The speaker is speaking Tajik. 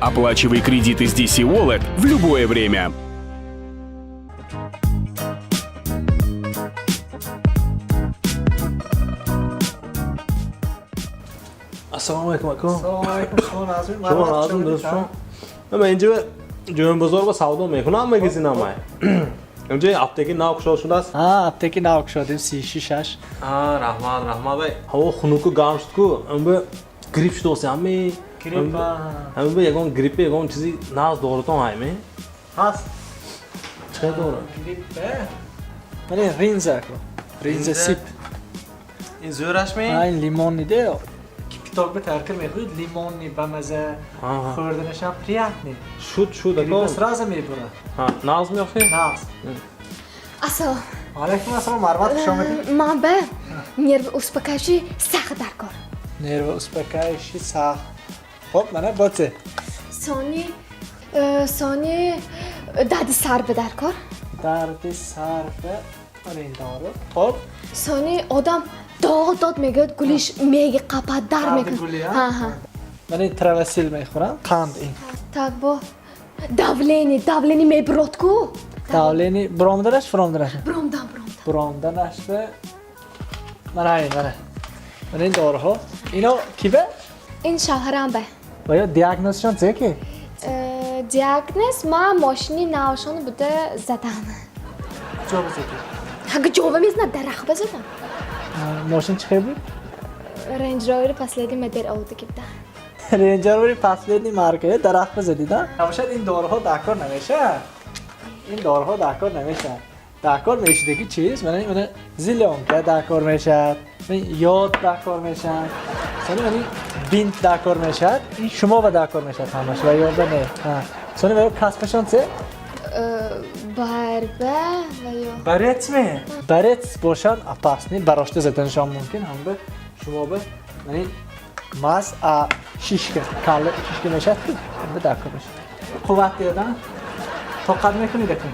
Оплачивай кредиты с DC Wallet в любое время. السلام علیکم اکو سلام علیکم شما ناظرین شما ناظرین دوستان من اینجا جوان بزرگ سودا میکنم مگزین نامه اینجا اپتکی ناو کشو شده است ها اپتکی ناو شدیم 36 رحمت بای هوا خنوکو گرم شد کو ام گریپ شده است همه گریپ هم به یگان گریپ یگان چیزی ناز دورتون هایمه هست چه دوره گریپ من رینزه کو رینزه سیب این زورش می این لیمون نیده کتاب به ترکر میخوید لیمونی به مزه خوردنش هم پریت نی شد گریپ اکو از راز میبره ناز میافتی ناز Asal, علیکم السلام مروت خوش آمدید man be, nerv uspakashi sax dar kor. نرو اسپکایشی ساخت خب منه باته Soni dadi sar be dar kor. درد سر به من این دارو خب Soni odam dod megad gulish megi qapat dar قند megad. گولی Ha ها ha. من این تروسیل میخورم قند این Tak bo davleni mebrot ku. داولینی برامدنش فرامدنش Bromdan. برامدنش به من این داروها اینو کی به In shahram be. و یا دیاگنوزشون چه کی Diagnoz ma mashini navshon bude zadam. جو بزنی Hag jova mis na darakh bezadam. ماشین چه بود Range Rover pasledi me der auto gibda. رنجر وری پسلیدی مارکه درخت بزدی دا نباشد این داروها دکار نمیشه این داروها دکار نمیشه دکار میشه که چیز من زیلون که دکار میشه من یاد دکار میشه من بینت دکار میشه این شما و دکار میشه همش و یاد نه سونی برای کسبشان چه Barbe va yo. برت می برت باشن اپاسنی براشته زدنشان ممکن هم به شما به یعنی ماس شیشکه کاله شیشکه میشه به دکار میشه قوت دیدن طاقت میکنی دکن